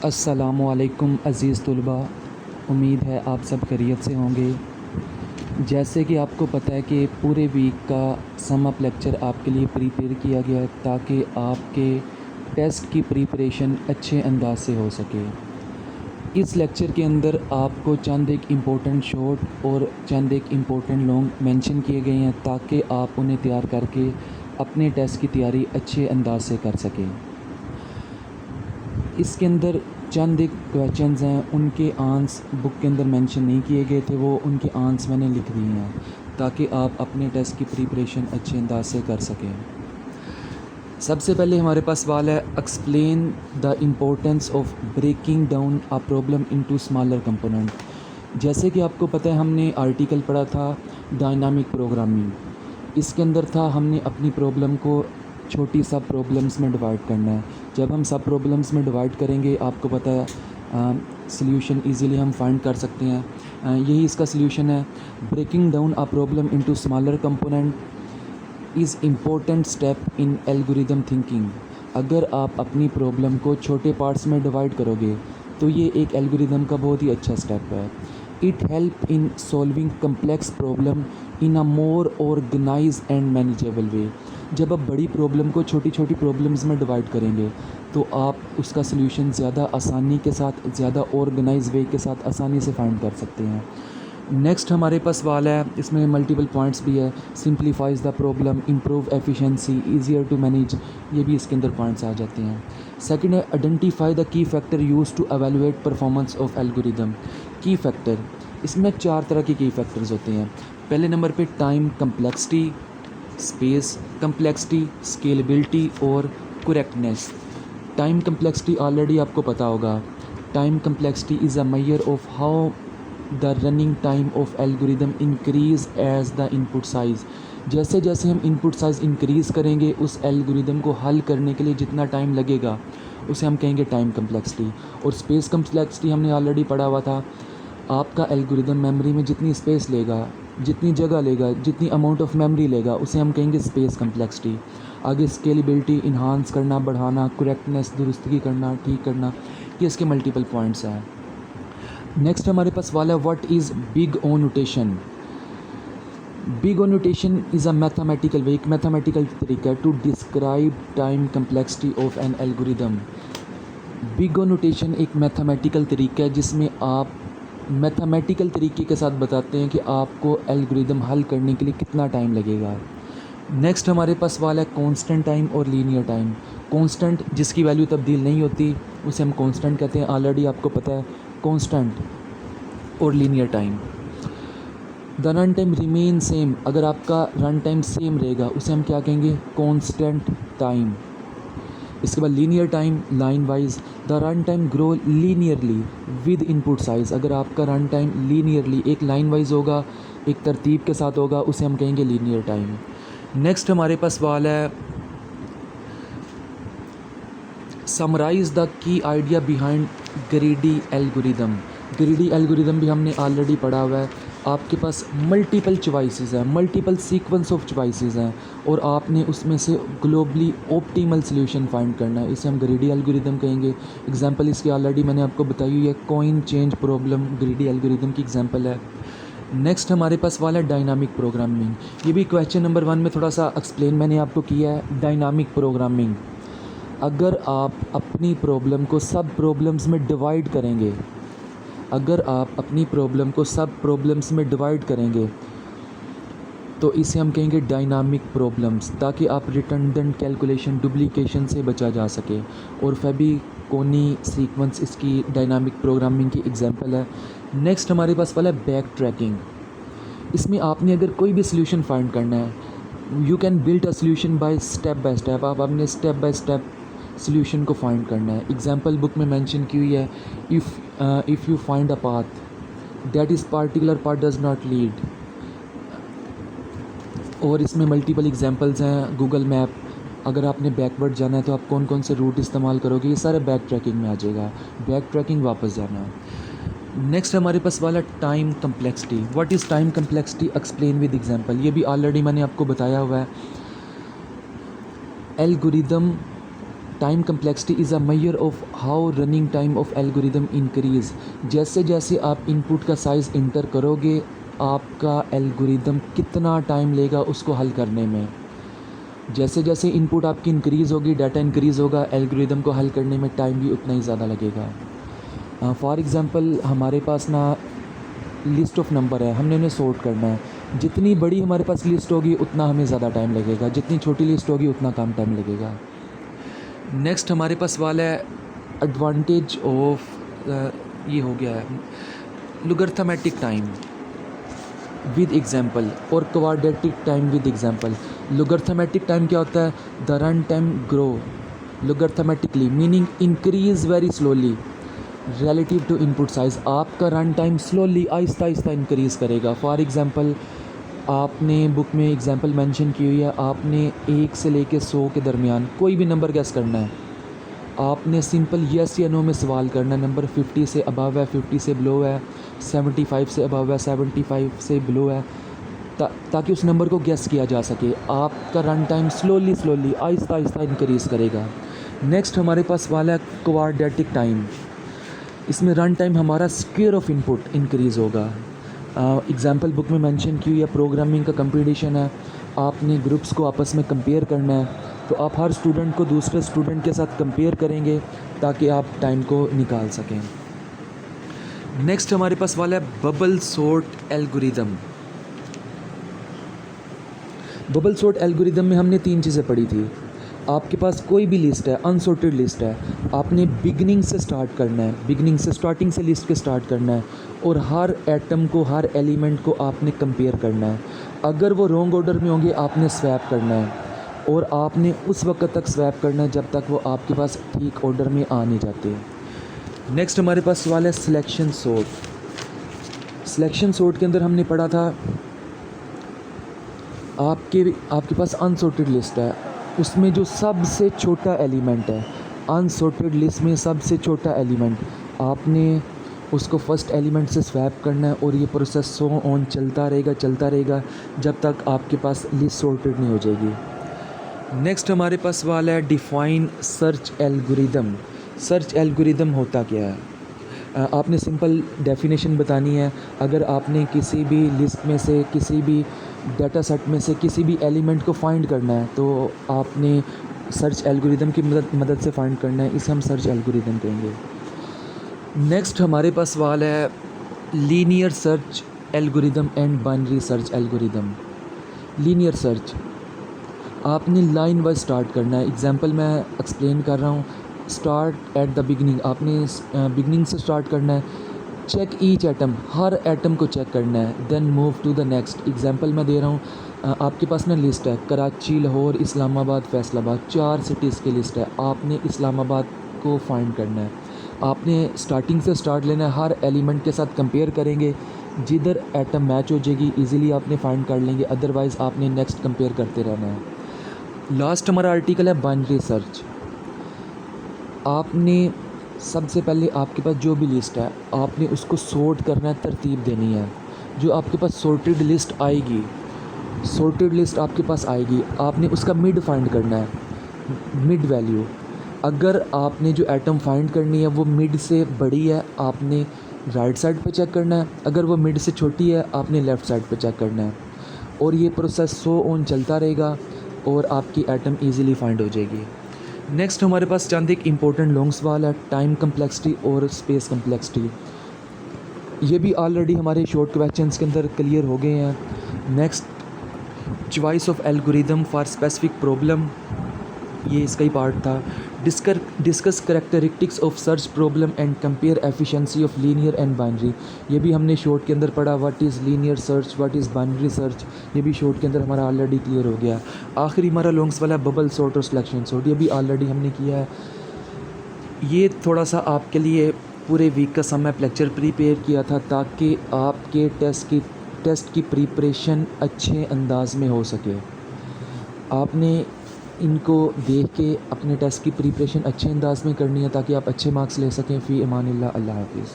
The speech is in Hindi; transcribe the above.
अस्सलामुअलैकुम अज़ीज़ तुलबा, उम्मीद है आप सब खैरियत से होंगे। जैसे कि आपको पता है कि पूरे वीक का सम अप लेक्चर आपके लिए प्रिपेयर किया गया है ताकि आपके टेस्ट की प्रिपरेशन अच्छे अंदाज से हो सके। इस लेक्चर के अंदर आपको चंद एक इम्पोर्टेंट शॉर्ट और चंद एक इम्पोर्टेंट लॉन्ग मेंशन किए गए हैं ताकि आप उन्हें तैयार करके अपने टेस्ट की तैयारी अच्छे अंदाज से कर सकें। इसके अंदर चंद एक क्वेश्चंस हैं, उनके आंस बुक के अंदर मेंशन नहीं किए गए थे, वो उनके आंस मैंने लिख दिए हैं ताकि आप अपने टेस्ट की प्रिपरेशन अच्छे अंदाज से कर सकें। सबसे पहले हमारे पास सवाल है, explain the importance of breaking down a problem into smaller component. जैसे कि आपको पता है हमने आर्टिकल पढ़ा था डायनामिक प्रोग्रामिंग। इसके अंदर था हमने अपनी प्रॉब्लम को छोटी सब प्रॉब्लम्स में डिवाइड करना है। जब हम सब प्रॉब्लम्स में डिवाइड करेंगे आपको पता है सॉल्यूशन इजीली हम फाइंड कर सकते हैं। यही इसका सॉल्यूशन है। Breaking down a problem into smaller component is important step in algorithm thinking. अगर आप अपनी प्रॉब्लम को छोटे पार्ट्स में डिवाइड करोगे तो ये एक एल्गोरिदम का बहुत ही अच्छा स्टेप है। It help in solving complex problem in a more organize and manageable way. जब आप बड़ी प्रॉब्लम को छोटी छोटी प्रॉब्लम्स में डिवाइड करेंगे तो आप उसका सलूशन ज़्यादा आसानी के साथ, ज़्यादा ऑर्गेनाइज वे के साथ आसानी से फाइंड कर सकते हैं। नेक्स्ट हमारे पास सवाल है, इसमें मल्टीपल पॉइंट्स भी है। Simplifies the problem, improve efficiency, easier to manage, ये भी इसके अंदर पॉइंट्स आ जाते हैं। सेकंड है, identify the key factor use to evaluate performance of algorithm. Key factor, इसमें 4 तरह के की फैक्टर्स होते हैं। पहले नंबर पे time complexity, space complexity, scalability और करेक्टनेस। टाइम कम्प्लेक्सिटी ऑलरेडी आपको पता होगा। Time complexity is a measure of how the running time of algorithm increase as the input size. जैसे जैसे हम इनपुट साइज़ इंक्रीज़ करेंगे उस एल्गोरिदम को हल करने के लिए जितना टाइम लगेगा उसे हम कहेंगे टाइम कम्प्लेक्सिटी। और स्पेस कम्प्लेक्सिटी हमने ऑलरेडी पढ़ा हुआ था। आपका एल्गोरिदम मेमोरी में जितनी स्पेस लेगा, जितनी जगह लेगा, जितनी अमाउंट ऑफ मेमोरी लेगा उसे हम कहेंगे स्पेस कम्प्लेक्सिटी। आगे स्केलेबिलिटी, इन्हांस करना, बढ़ाना, करेक्टनेस, दुरुस्तगी करना, ठीक करना, ये इसके मल्टीपल पॉइंट्स हैं। नेक्स्ट हमारे पास सवाल है, what is big O notation. Big O notation is a mathematical way, एक मैथमेटिकल तरीका है to describe time complexity of an algorithm. Big O notation एक मैथमेटिकल तरीका है जिसमें आप मैथमेटिकल तरीके के साथ बताते हैं कि आपको एल्गोरिदम हल करने के लिए कितना टाइम लगेगा। नेक्स्ट हमारे पास सवाल है, कांस्टेंट टाइम और लीनियर टाइम। कांस्टेंट जिसकी वैल्यू तब्दील नहीं होती उसे हम कांस्टेंट कहते हैं, ऑलरेडी आपको पता है। कांस्टेंट और linear time, the run time remain same, अगर आपका रन टाइम सेम रहेगा उसे हम क्या कहेंगे, कांस्टेंट टाइम। इसके बाद linear time, line wise, the run time grow linearly with input size. अगर आपका रन टाइम लीनियरली एक लाइन वाइज होगा, एक तरतीब के साथ होगा, उसे हम कहेंगे लीनियर टाइम। नेक्स्ट हमारे पास सवाल है, summarize the key idea behind greedy algorithm. Greedy algorithm भी हमने ऑलरेडी पढ़ा हुआ है। आपके पास मल्टीपल चॉइसेस हैं, मल्टीपल सीक्वेंस ऑफ चॉइसेस हैं और आपने उसमें से ग्लोबली ऑप्टिमल सॉल्यूशन फाइंड करना है, इसे हम ग्रीडी एल्गोरिदम कहेंगे। एग्जांपल इसकी ऑलरेडी मैंने आपको बताई हुई है, coin change problem greedy algorithm की एग्जांपल है। नेक्स्ट हमारे पास सवाल है, डायनामिक प्रोग्रामिंग। ये भी क्वेश्चन नंबर 1 में थोड़ा सा एक्सप्लेन मैंने आपको किया है। डायनामिक प्रोग्रामिंग, अगर आप अपनी प्रॉब्लम को सब प्रॉब्लम्स में डिवाइड करेंगे, अगर आप अपनी प्रॉब्लम को सब प्रॉब्लम्स में डिवाइड करेंगे तो इसे हम कहेंगे डायनामिक प्रॉब्लम्स, ताकि आप रिडंडेंट कैलकुलेशन, डुप्लीकेशन से बचा जा सके। और फेबिकोनी सीक्वेंस इसकी डायनामिक प्रोग्रामिंग की एग्जांपल है। नेक्स्ट हमारे पास वाला है बैक ट्रैकिंग। इसमें आपने अगर कोई भी सॉल्यूशन फाइंड करना है, you can build a solution by step. आप अपने स्टेप बाय स्टेप सॉल्यूशन को फाइंड करना है। एग्जांपल बुक में मेंशन की हुई है, if you find a path that is particular path does not lead. और इसमें मल्टीपल एग्जांपल्स हैं। गूगल मैप, अगर आपने बैकवर्ड जाना है तो आप कौन कौन से रूट इस्तेमाल करोगे, ये सारे बैक ट्रैकिंग में आ जाएगा। बैक ट्रैकिंग वापस जाना है। नेक्स्ट हमारे पास वाला time complexity. What is time complexity, explain with example. ये भी ऑलरेडी मैंने आपको बताया हुआ है। Algorithm time complexity is a measure of how running time of algorithm increase. जैसे जैसे आप इनपुट का साइज़ इंटर करोगे, आपका एल्गोरिदम कितना टाइम लेगा उसको हल करने में। जैसे जैसे इनपुट आपकी इंक्रीज़ होगी, डाटा इंक्रीज़ होगा, एल्गोरिदम को हल करने में टाइम भी उतना ही ज़्यादा लगेगा। फॉर एग्ज़ाम्पल हमारे पास ना लिस्ट ऑफ नंबर है, हमने उन्हें सॉर्ट करना है। जितनी बड़ी हमारे पास लिस्ट होगी उतना हमें ज़्यादा टाइम लगेगा, जितनी छोटी लिस्ट होगी उतना कम टाइम लगेगा। नेक्स्ट हमारे पास सवाल है एडवांटेज ऑफ ये हो गया है लॉगरिथमेटिक टाइम विद एग्जांपल और quadratic time with example. Logarithmic time क्या होता है? The run time grow logarithmically meaning increase very slowly relative to input size. आपका रन टाइम स्लोली आहिस्ता आहिस्ता इंक्रीज़ करेगा। फॉर एग्ज़ाम्पल आपने बुक में एग्ज़ाम्पल मेंशन की हुई है, आपने 1 से लेकर 100 के दरमियान कोई भी नंबर गैस करना है। आपने सिंपल येस या नो में सवाल करना है। नंबर 50 से अबव है, 50 से बिलो है, 75 से अबव है, 75 से बिलो है, ताकि उस नंबर को गैस किया जा सके। आपका रन टाइम स्लोली स्लोली आहिस्ता आहिस्ता इंक्रीज़ करेगा। नेक्स्ट हमारे पास सवाल है क्वाड्रेटिक टाइम। इसमें रन टाइम हमारा स्क्वायर ऑफ इनपुट इंक्रीज़ होगा। एग्ज़ाम्पल बुक में मेंशन की हुई है, प्रोग्रामिंग का कंपटीशन है, आपने ग्रुप्स को आपस में कंपेयर करना है, तो आप हर स्टूडेंट को दूसरे स्टूडेंट के साथ कंपेयर करेंगे ताकि आप टाइम को निकाल सकें। नेक्स्ट हमारे पास वाला है bubble sort algorithm. Bubble sort algorithm में हमने 3 चीज़ें पढ़ी थी। आपके पास कोई भी लिस्ट है, अनसॉर्टेड लिस्ट है, आपने बिगनिंग से स्टार्ट करना है, बिगनिंग से स्टार्टिंग से लिस्ट के स्टार्ट करना है और हर एटम को, हर एलिमेंट को आपने कंपेयर करना है। अगर वो रॉन्ग ऑर्डर में होंगे आपने स्वैप करना है और आपने उस वक्त तक स्वैप करना है जब तक वो आपके पास ठीक ऑर्डर में आ नहीं जाते। नेक्स्ट हमारे पास सवाल है सिलेक्शन सॉर्ट। सिलेक्शन सॉर्ट के अंदर हमने पढ़ा था आपके पास अनसॉर्टेड लिस्ट है, उसमें जो सबसे छोटा एलिमेंट है, अनसॉर्टेड लिस्ट में सबसे छोटा एलिमेंट, आपने उसको फर्स्ट एलिमेंट से स्वैप करना है और ये प्रोसेस सो ऑन चलता रहेगा जब तक आपके पास लिस्ट सॉर्टेड नहीं हो जाएगी। नेक्स्ट हमारे पास सवाल है define search algorithm. Search algorithm होता क्या है? आपने सिंपल डेफिनेशन बतानी है। अगर आपने किसी भी लिस्ट में से, किसी भी डाटा सेट में से किसी भी एलिमेंट को फाइंड करना है तो आपने सर्च एल्गोरिदम की मदद से फाइंड करना है। इसे हम सर्च एल्गोरिदम कहेंगे। नेक्स्ट हमारे पास सवाल है linear search algorithm and binary search algorithm. Linear search आपने लाइन वाइज स्टार्ट करना है। एग्जांपल मैं एक्सप्लेन कर रहा हूँ। स्टार्ट एट द बिगनिंग, आपने बिगनिंग से स्टार्ट करना है। चेक ईच एटम, हर एटम को चेक करना है। Then move to the next. Example मैं दे रहा हूँ, आपके पास ना लिस्ट है कराची, लाहौर, इस्लामाबाद, फैसलाबाद, 4 सिटीज़ की लिस्ट है। आपने इस्लामाबाद को फाइंड करना है। आपने स्टार्टिंग से स्टार्ट लेना है, हर एलिमेंट के साथ कंपेयर करेंगे, जिधर एटम मैच हो जाएगी इजीली आपने फाइंड कर लेंगे, अदरवाइज़ आपने नेक्स्ट कंपेयर करते रहना है। लास्ट हमारा आर्टिकल है बाइनरी सर्च। आपने सबसे पहले आपके पास जो भी लिस्ट है आपने उसको सॉर्ट करना है, तरतीब देनी है। जो आपके पास सॉर्टेड लिस्ट आएगी, सॉर्टेड लिस्ट आपके पास आएगी, आपने उसका मिड फाइंड करना है, मिड वैल्यू। अगर आपने जो एटम फाइंड करनी है वो मिड से बड़ी है, आपने राइट साइड पे चेक करना है। अगर वो मिड से छोटी है आपने लेफ़्ट साइड पे चेक करना है। और ये प्रोसेस सो ऑन चलता रहेगा और आपकी एटम इजीली फाइंड हो जाएगी। नेक्स्ट हमारे पास चंद एक इम्पोर्टेंट लॉन्ग सवाल है टाइम कम्प्लेक्सिटी और स्पेस कम्प्लेक्सिटी। ये भी ऑलरेडी हमारे शॉर्ट क्वेश्चंस के अंदर क्लियर हो गए हैं। Next choice of algorithm for specific problem, ये इसका ही पार्ट था। Discuss characteristics of search problem and compare efficiency of linear and binary, ये भी हमने शॉर्ट के अंदर पढ़ा। What is linear search, what is binary search, ये भी शॉर्ट के अंदर हमारा ऑलरेडी क्लियर हो गया। आखिरी हमारा लॉन्ग्स वाला बबल सॉर्ट और सिलेक्शन सॉर्ट, ये भी ऑलरेडी हमने किया है। ये थोड़ा सा आपके लिए पूरे वीक का समय लेक्चर प्रिपेयर किया था ताकि आपके टेस्ट की प्रिपरेशन अच्छे अंदाज में हो सके। आपने इनको देख के अपने टेस्ट की प्रिपरेशन अच्छे अंदाज में करनी है ताकि आप अच्छे मार्क्स ले सकें। फ़ी अमानिल्लाह, अल्लाह हाफ़िज़।